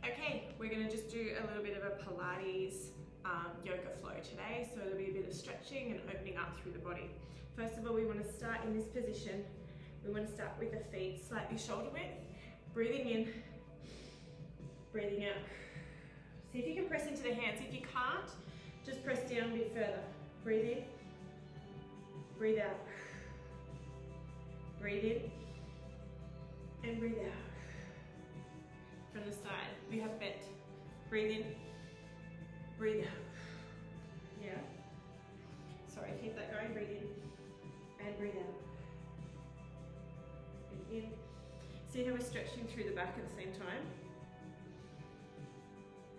Okay, we're going to just do a little bit of a Pilates yoga flow today. So it'll be a bit of stretching and opening up through the body. First of all, we want to start in this position. We want to start with the feet slightly shoulder width. Breathing in, breathing out. See if you can press into the hands. If you can't, just press down a bit further. Breathe in, breathe out. Breathe in and breathe out. From the side, we have bent. Breathe in, breathe out. Yeah. Sorry, keep that going. Breathe in and breathe out. Breathe in. See how we're stretching through the back at the same time?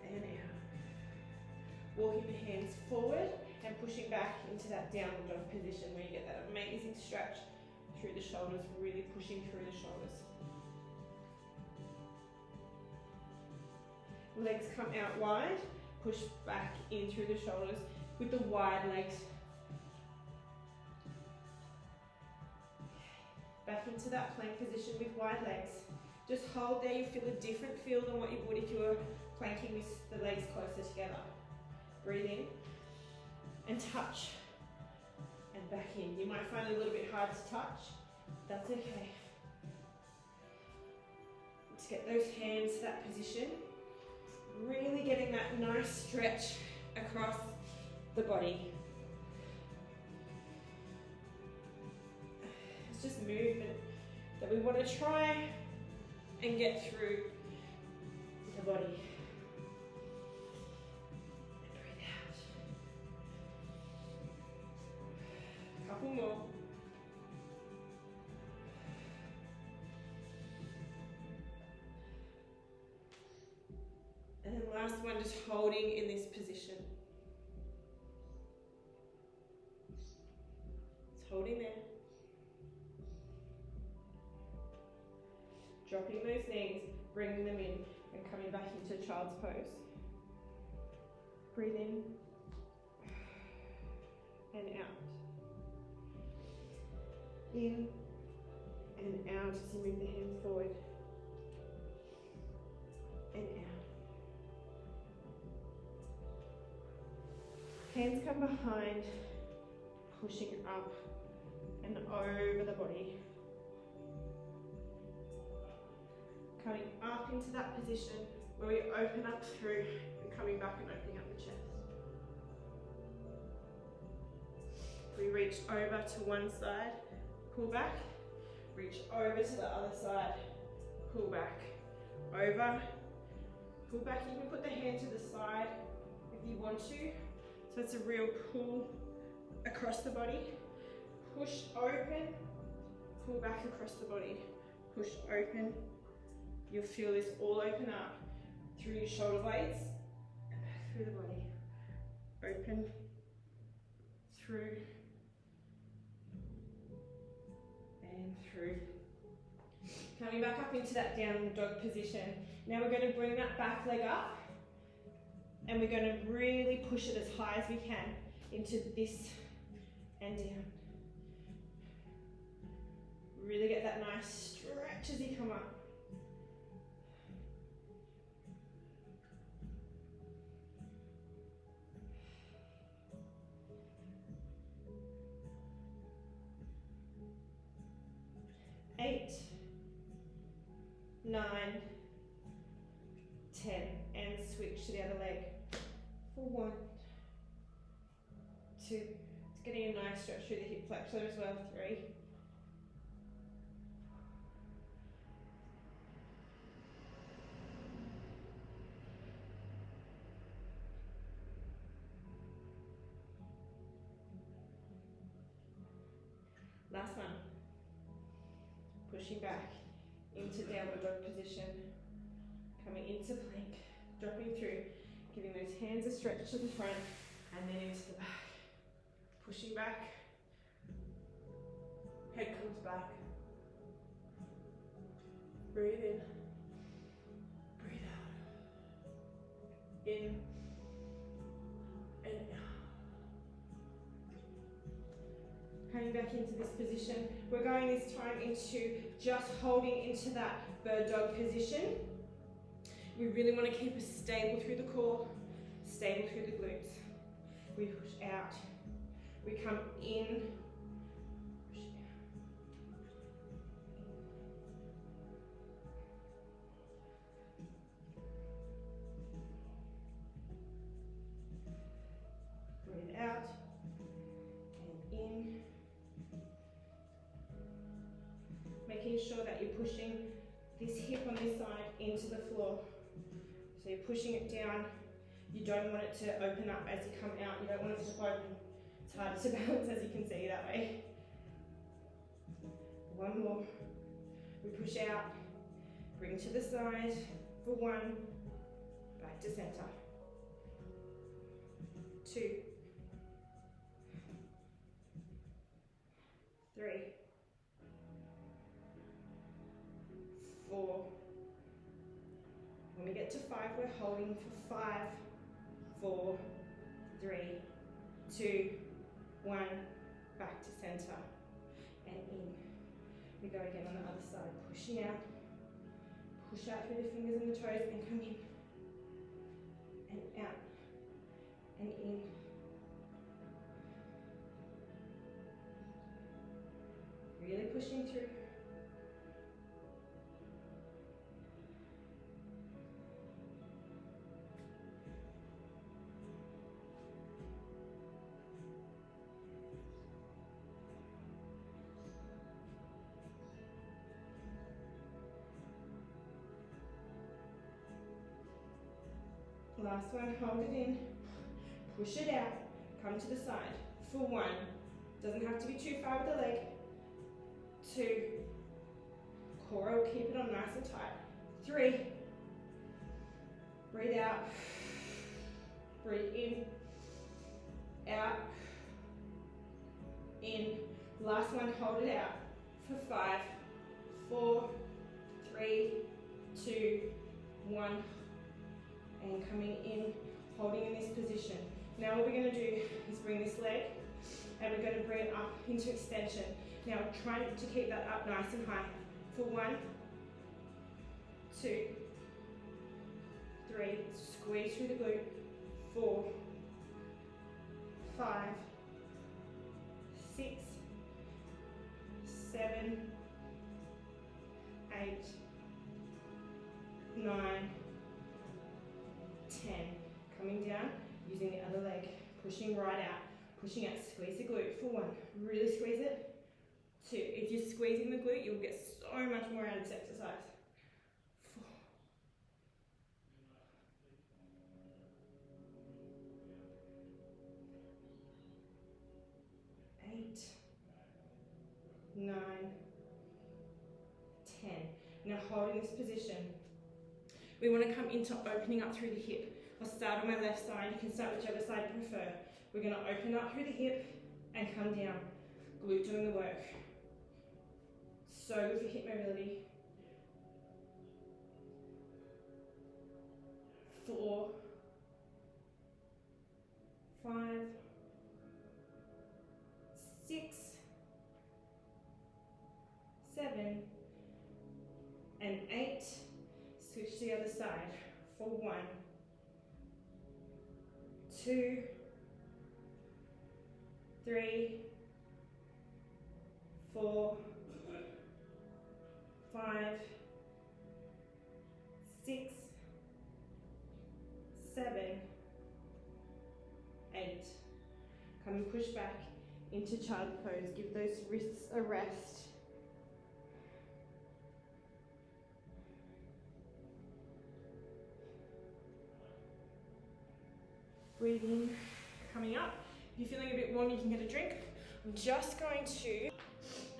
And out. Walking the hands forward and pushing back into that downward dog position where you get that amazing stretch through the shoulders, really pushing through the shoulders. Legs come out wide, push back in through the shoulders with the wide legs. Back into that plank position with wide legs. Just hold there, you feel a different feel than what you would if you were planking with the legs closer together. Breathe in and touch and back in. You might find it a little bit hard to touch. That's okay. Let's get those hands to that position. Really getting that nice stretch across the body. It's just movement that we want to try and get through the body. And breathe out. Couple more. And then last one, just holding in this position. Just holding there. Dropping those knees, bringing them in, and coming back into child's pose. Breathe in and out. In and out as you move the hands forward. And out. Hands come behind, pushing up and over the body. Coming up into that position where we open up through and coming back and opening up the chest. We reach over to one side, pull back, reach over to the other side, pull back, over, pull back. You can put the hand to the side if you want to. So it's a real pull across the body. Push open, pull back across the body. Push open. You'll feel this all open up through your shoulder blades and back through the body. Open, through, and through. Coming back up into that downward dog position. Now we're going to bring that back leg up. And we're going to really push it as high as we can into this and down. Really get that nice stretch as you come up. Eight, 9, 10, and switch to the other leg. For 1, 2, it's getting a nice stretch through the hip flexor as well. 3, last one. Pushing back into downward dog position, coming into plank, dropping through, giving those hands a stretch to the front and then into the back. Pushing back, head comes back. Breathe in, breathe out. In and out. Coming back into this position. We're going this time into just holding into that bird dog position. We really want to keep us stable through the core, stable through the glutes. We push out, we come in, push out. Breathe out and in. Making sure that you're pushing this hip on this side into the floor. So you're pushing it down. You don't want it to open up as you come out. You don't want it to open. It's hard to balance, as you can see that way. One more. We push out, bring to the side for one, back to center. 2, 3, 4. When we get to 5, we're holding for 5, 4, 3, 2, 1, back to center and in. We go again on the other side, pushing out, push out through the fingers and the toes and come in and out and in. Really pushing through. Last one, hold it in, push it out, come to the side for 1. Doesn't have to be too far with the leg. 2, core will keep it on nice and tight. 3, breathe out, breathe in, out, in. Last one, hold it out for 5, 4, 3, 2, 1. And coming in, holding in this position. Now what we're going to do is bring this leg and we're going to bring it up into extension. Now try to keep that up nice and high. For 1, 2, 3, squeeze through the glute. 4, 5, 6, 7, 8, 9, 10. Coming down, using the other leg, pushing right out, pushing out, squeeze the glute for 1, really squeeze it. 2, if you're squeezing the glute, you'll get so much more out of this exercise. 4, 8, 9, 10. Now holding this position, we want to come into opening up through the hip. I'll start on my left side, you can start whichever side you prefer. We're going to open up through the hip and come down. Glute doing the work. So good for hip mobility. 4, 5, 6, 7, and 8. Switch to the other side for 1, 2, 3, 4, 5, 6, 7, 8. Come and push back into child pose. Give those wrists a rest. Breathe in, coming up. If you're feeling a bit warm, you can get a drink. I'm just going to,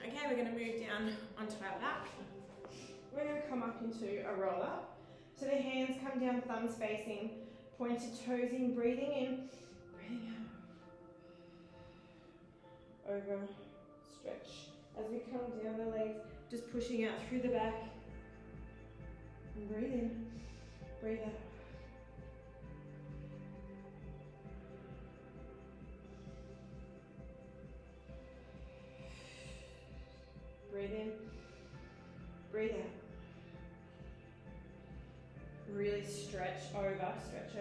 okay, we're going to move down onto our back. We're going to come up into a roll up. So the hands come down, thumbs facing, pointed toes in, breathing in, breathing out. Over, stretch. As we come down the legs, just pushing out through the back. And breathe in, breathe out. Breathe in, breathe out. really stretch over. I'm just going to put a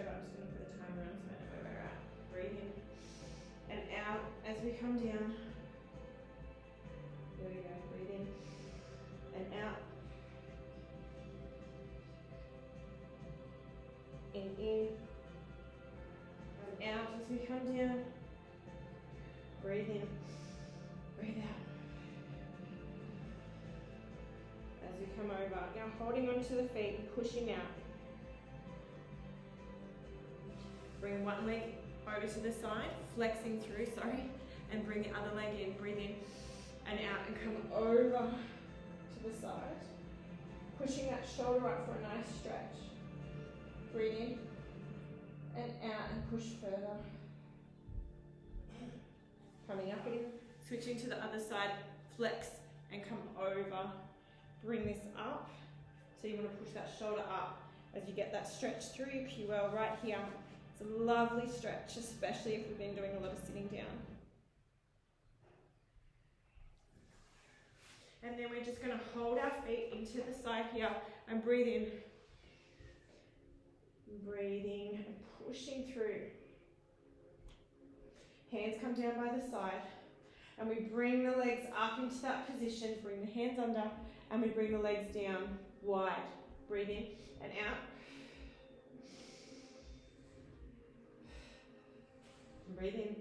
timer on so I know where we're at. Breathe in and out as we come down. There we go. Breathe in and out. In and out as we come down. Breathe in, breathe out. As we come over, now holding onto the feet and pushing out. Bring one leg over to the side, flexing through, and bring the other leg in. Breathe in and out and come over to the side. Pushing that shoulder up for a nice stretch. Breathe in and out and push further. Coming up in, switching to the other side, flex and come over. Bring this up. So you want to push that shoulder up as you get that stretch through your QL right here. It's a lovely stretch, especially if we've been doing a lot of sitting down. And then we're just going to hold our feet into the side here and breathe in. Breathing and pushing through. Hands come down by the side and we bring the legs up into that position, bring the hands under and we bring the legs down wide. Breathe in and out. Breathe in.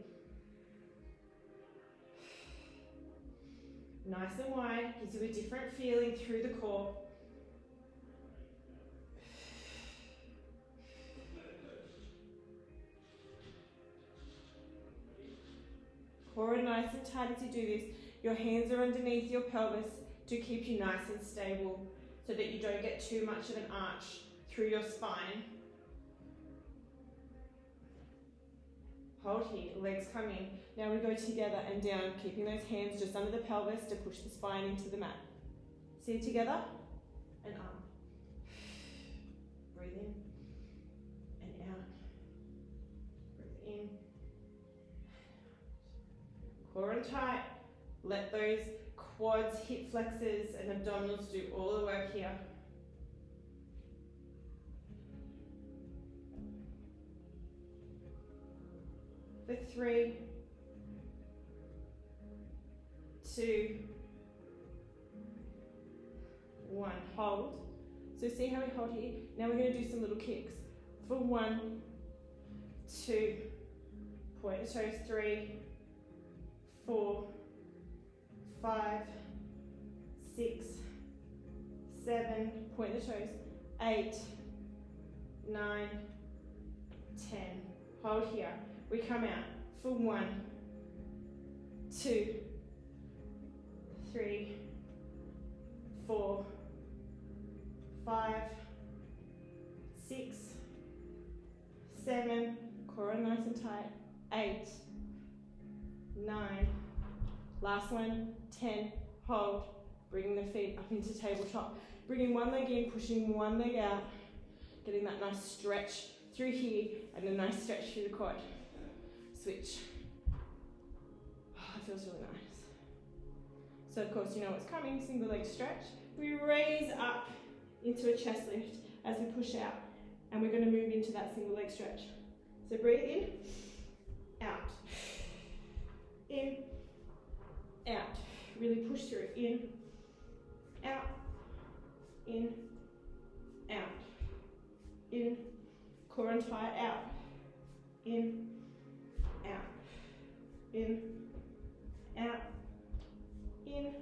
Nice and wide, gives you a different feeling through the core. Core nice and tight as you do this. Your hands are underneath your pelvis to keep you nice and stable so that you don't get too much of an arch through your spine. Hold here, legs come in. Now we go together and down, keeping those hands just under the pelvis to push the spine into the mat. See together and up. Breathe in and out. Breathe in. Core and tight. Let those quads, hip flexors and abdominals do all the work here. For 3, 2, 1. Hold. So see how we hold here? Now we're going to do some little kicks. For 1, 2, point the toes, 3, 4, 5, 6, 7, point the toes, 8, 9, 10. Hold here. We come out for 1, 2, 3, 4, 5, 6, 7, core nice and tight, 8, 9, last one, 10, hold, bringing the feet up into tabletop, bringing one leg in, pushing one leg out, getting that nice stretch through here and a nice stretch through the quad. Switch. Oh, it feels really nice. So of course you know what's coming, single leg stretch. We raise up into a chest lift as we push out and we're going to move into that single leg stretch. So breathe in, out, in, out. Really push through, in, out, in, out, in, core and tight, out, in, out, in, out, in,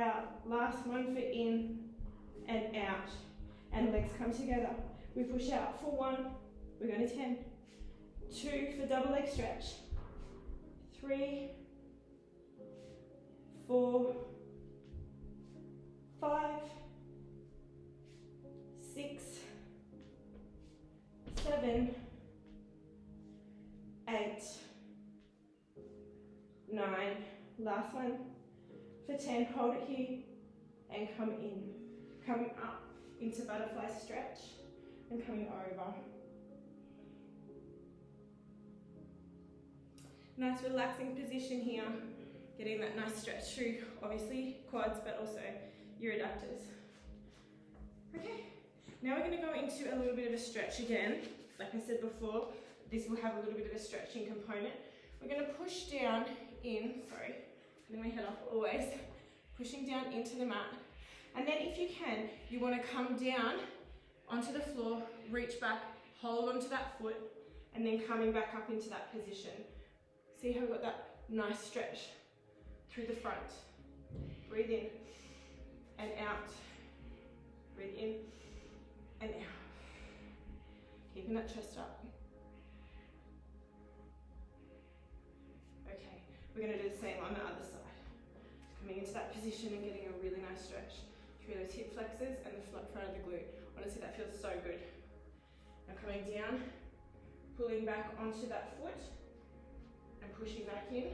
out. Last one for in and out. And legs come together. We push out for 1, we're going to 10. 2 for double leg stretch. 3, 4, 5, 6, 7, 8, 9, last one for 10, hold it here and come in, coming up into butterfly stretch and coming over. Nice relaxing position here, getting that nice stretch through obviously quads but also your adductors. Okay, Now we're going to go into a little bit of a stretch again. Like I said before, this will have a little bit of a stretching component. We're going to push down in, sorry, putting my head up always, pushing down into the mat. And then if you can, you want to come down onto the floor, reach back, hold onto that foot, and then coming back up into that position. See how we've got that nice stretch through the front. Breathe in and out. Breathe in and out. Keeping that chest up. Okay, we're going to do the same on the other side. Coming into that position and getting a really nice stretch through those hip flexors and the front of the glute. Honestly, that feels so good. Now coming down, pulling back onto that foot and pushing back in.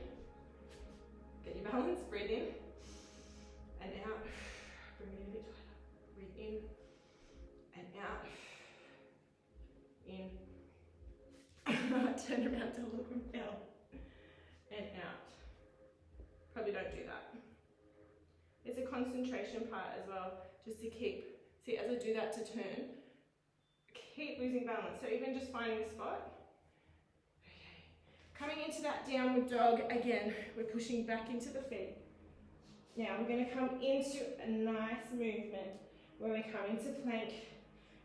Get your balance, breathe in and out. Bring it in a bit tighter. Breathe in and out. In. Turn around to look and feel. And out. Probably don't do that. It's a concentration part as well, just to keep, see as I do that to turn, keep losing balance. So even just finding a spot. Okay. Coming into that downward dog again, we're pushing back into the feet. Now we're going to come into a nice movement where we come into plank.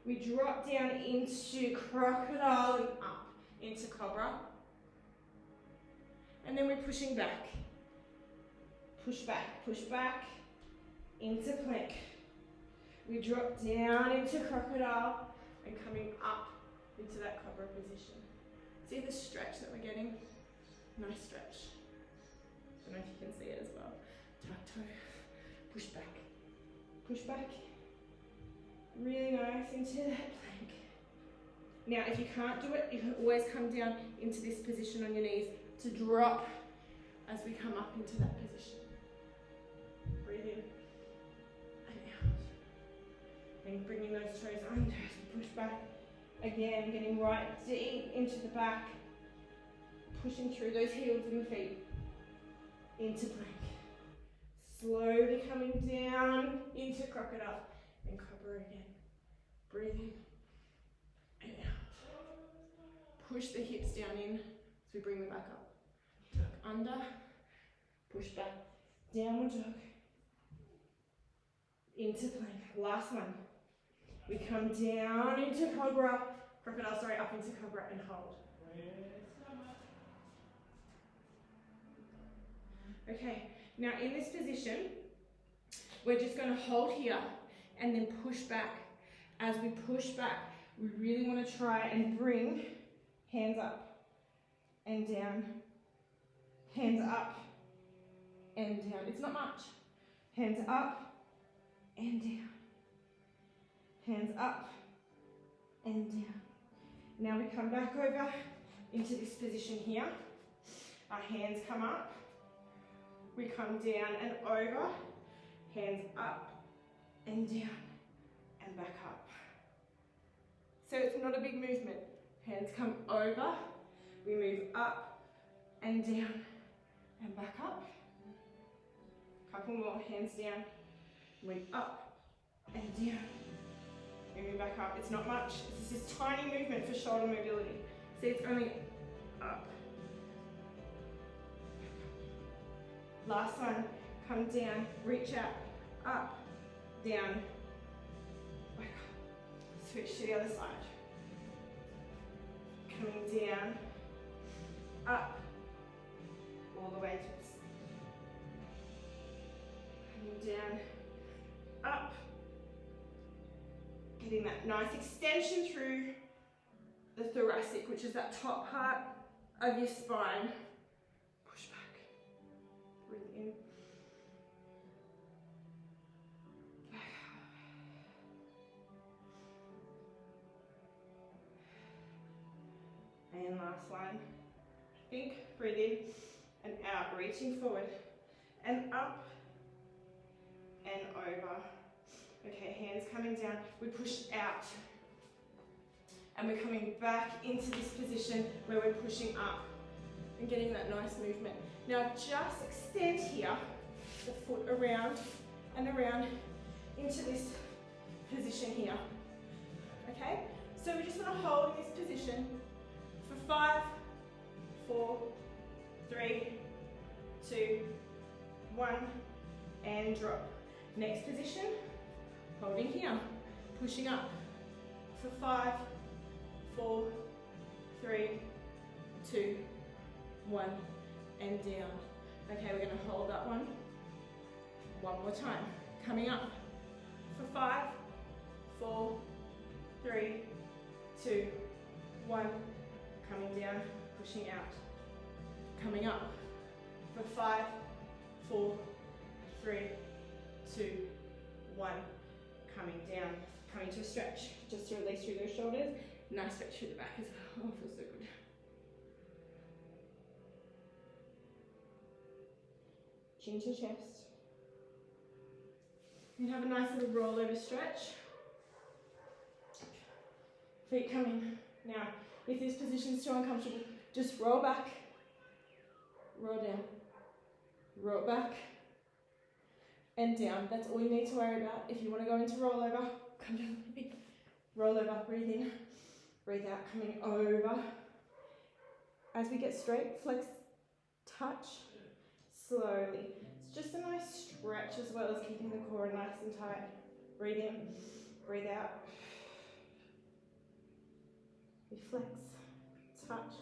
We drop down into crocodile and up into cobra. And then we're pushing back. Push back into plank. We drop down into crocodile and coming up into that cobra position. See the stretch that we're getting? Nice stretch. I don't know if you can see it as well. Tuck toe, push back. Really nice into that plank. Now if you can't do it, you can always come down into this position on your knees to drop as we come up into that position. Breathe in and out. And bringing those toes under as we push back. Again, getting right deep into the back. Pushing through those heels and the feet. Into plank. Slowly coming down into crocodile and cobra again. Breathe in and out. Push the hips down in as we bring them back up. Tuck under, push back, downward dog, into plank. Last one. We come down into cobra, crocodile, sorry, up into cobra and hold. Okay, now in this position, we're just going to hold here and then push back. As we push back, we really want to try and bring hands up and down, hands up and down. It's not much. Hands up and down. Hands up and down. Now we come back over into this position here. Our hands come up. We come down and over. Hands up and down and back up. So it's not a big movement. Hands come over. We move up and down and back up. Couple more, hands down. Move up and down. Moving back up. It's not much. It's just this tiny movement for shoulder mobility. See, it's only up. Last one. Come down, reach out, up, down, back up. Switch to the other side. Coming down, up, all the way to coming down, up. Getting that nice extension through the thoracic, which is that top part of your spine. Push back. Breathe in. Back up. And last one. Think, breathe in and out, reaching forward and up and over. Okay, hands coming down, we push out. And we're coming back into this position where we're pushing up and getting that nice movement. Now just extend here, the foot around and around into this position here. okay? So we just want to hold in this position for 5, 4, 3, 2, 1, and drop. Next position, holding here, pushing up for 5, 4, 3, 2, 1, and down. Okay, we're going to hold that one more time. Coming up for 5, 4, 3, 2, 1, coming down, pushing out. Coming up for 5, 4, 3, 2, 1, coming down. Coming to a stretch, just to release through those shoulders. Nice stretch through the back as well. Oh, feels so good. Chin to chest. And have a nice little rollover stretch. Feet coming. Now, if this position's too uncomfortable, just roll back, roll down, roll back, and down. That's all you need to worry about. If you want to go into rollover, come down a bit. Roll over, breathe in, breathe out, coming over. As we get straight, flex, touch, slowly. It's just a nice stretch as well as keeping the core nice and tight. Breathe in, breathe out. We flex, touch,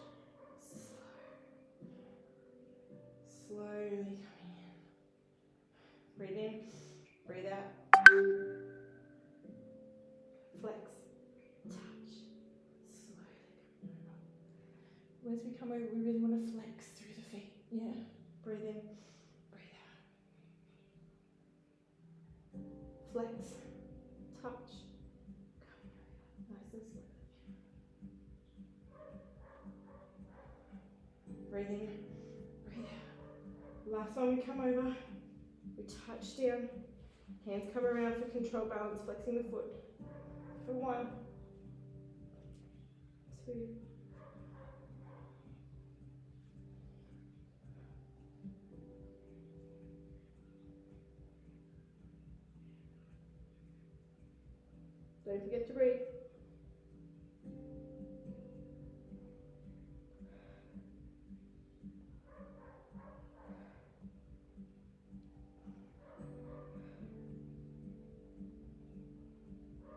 slowly coming in. Breathe in, breathe out. Flex, touch, slowly. As we come over, we really want to flex through the feet. Yeah. Breathe in, breathe out. Flex, touch, coming over. Nice and slowly. Breathe in, breathe out. Last one, we come over, we touch down. Hands come around for control balance, flexing the foot. For 1, 2, 3. Don't forget to breathe.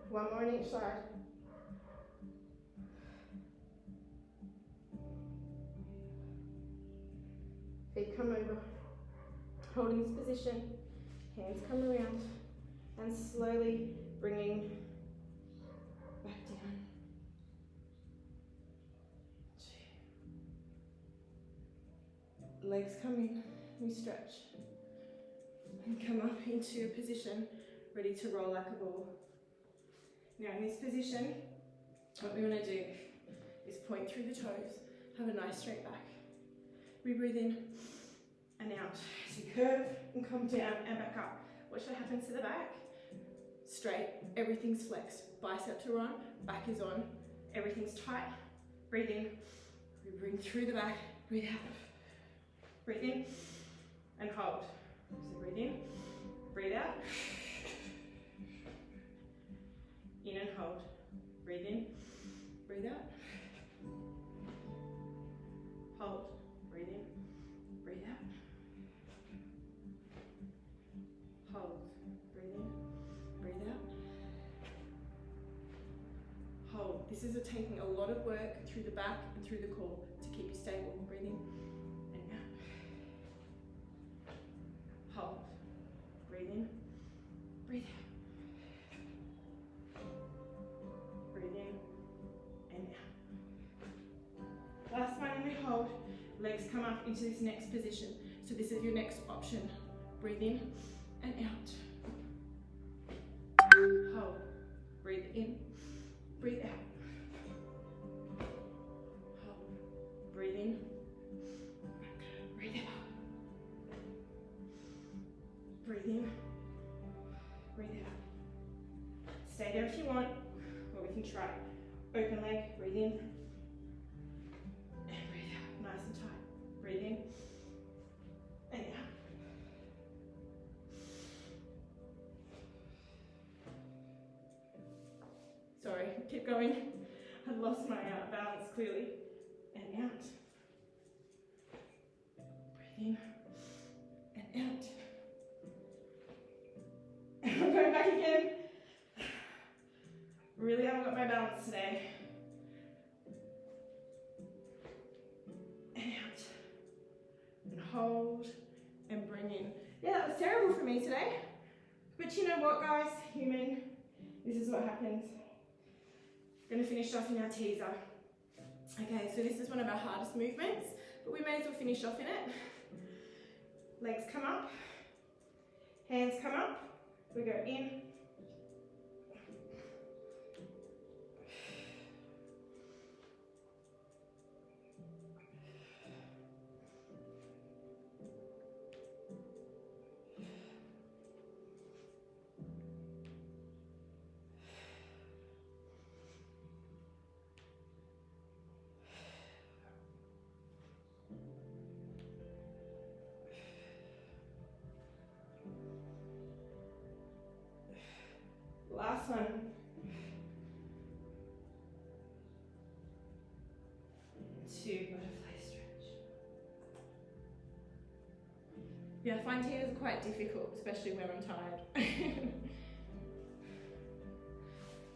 One more on each side. Feet come over, holding this position, hands come around, and slowly bringing back down. 2. Legs come in, we stretch, and come up into a position ready to roll like a ball. Now in this position, what we want to do is point through the toes, have a nice straight back. We breathe in and out. As you curve and come down and back up. Watch what happens to the back. Straight, everything's flexed. Biceps are on, back is on, everything's tight. Breathe in, we bring through the back, breathe out. Breathe in and hold. So breathe in, breathe out. In and hold. Breathe in, breathe out. Hold. Breathe in, breathe out. Hold. Breathe in, breathe out. Hold. This is taking a lot of work through the back and through the core to keep you stable. Breathe in and out. Hold. Breathe in, breathe out. Last one, and we hold. Legs come up into this next position. So this is your next option. Breathe in and out. Hold. Breathe in. Breathe out. Hold. Breathe in. Breathe out. Breathe in. Breathe out. Stay there if you want, or we can try open leg. Breathe in. Nice and tight. Breathe in and out. Sorry, keep keep going. I lost my balance clearly. And out. Breathe in and out. And I'm going back again. Really haven't got my balance today. And out. And hold and bring in. Yeah, that was terrible for me today. But you know what, guys? Human. This is what happens. Going to finish off in our teaser. Okay, so this is one of our hardest movements, but we may as well finish off in it. Legs come up, hands come up, we go in, last one. Two butterfly stretch. Yeah, I find teasers are quite difficult, especially when I'm tired.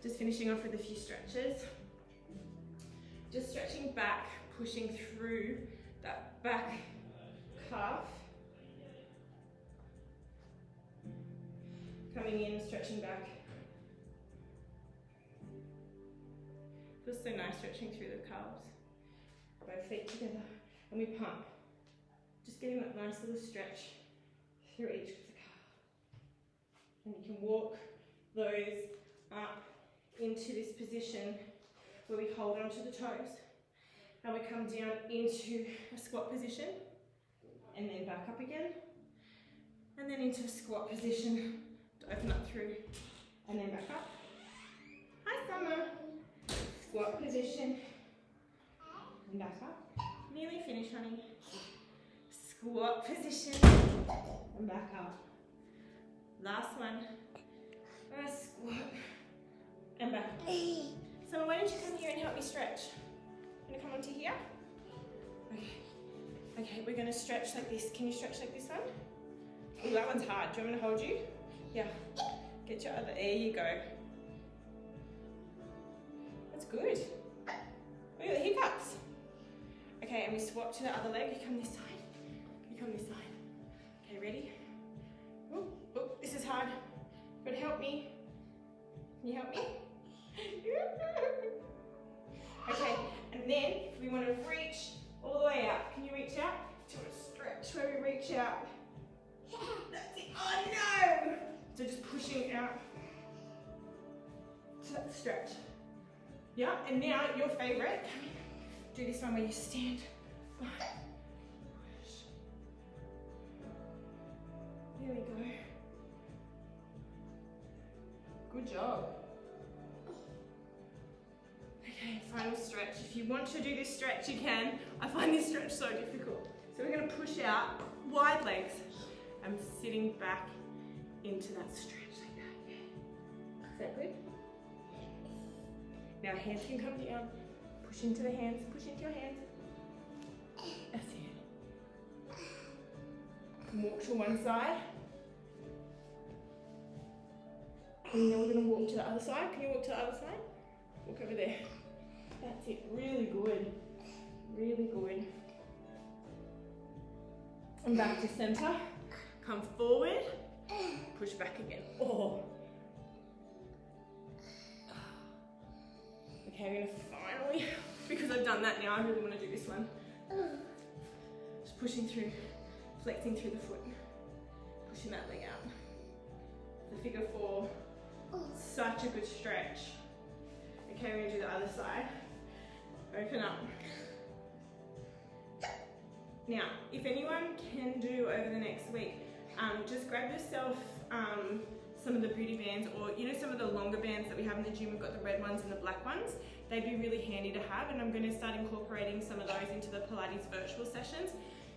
Just finishing off with a few stretches. Just stretching back, pushing through that back calf. Coming in, stretching back. Feels so nice stretching through the calves. Both feet together, and we pump. Just getting that nice little stretch through each of the calf. And you can walk those up into this position where we hold onto the toes. And we come down into a squat position, and then back up again. And then into a squat position to open up through, and then back up. Hi, Summer. Squat position, and back up. Nearly finished, honey. Squat position, and back up. Last one. Squat, and back up. Summer, why don't you come here and help me stretch? You gonna come onto here? Okay. Okay, we're gonna stretch like this. Can you stretch like this one? Oh, that one's hard. Do you want me to hold you? Yeah. Get your other, there you go. That's good. Look at the hiccups. Okay, and we swap to the other leg. You come this side. You come this side. Okay, ready? Oh, oh, this is hard. But help me. Can you help me? Okay, and then we want to reach all the way out. Can you reach out? To a stretch where we reach out. That's it. Oh no! So just pushing out to that stretch. Yeah, and now your favorite. Do this one where you stand. Push. There we go. Good job. Okay, final stretch. If you want to do this stretch, you can. I find this stretch so difficult. So we're going to push out, wide legs. I'm sitting back into that stretch like that. Yeah. Is that good? Now hands can come down. Push into the hands. Push into your hands. That's it. Walk to one side. And then we're going to walk to the other side. Can you walk to the other side? Walk over there. That's it. Really good. Really good. And back to center. Come forward. Push back again. Oh. Okay, I'm going to finally, because I've done that now, I really want to do this one. Just pushing through, flexing through the foot. Pushing that leg out. The figure four. Such a good stretch. Okay, we're going to do the other side. Open up. Now, if anyone can do over the next week, just grab yourself some of the booty bands, or you know, some of the longer bands that we have in the gym. We've got the red ones and the black ones. They'd be really handy to have, and I'm going to start incorporating some of those into the Pilates virtual sessions.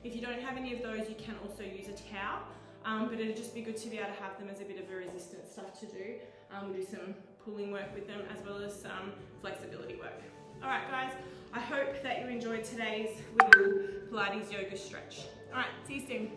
If you don't have any of those, you can also use a towel, but it'd just be good to be able to have them as a bit of a resistance stuff to do. We'll do some pulling work with them, as well as some flexibility work. All right, guys, I hope that you enjoyed today's little Pilates yoga stretch. All right, see you soon.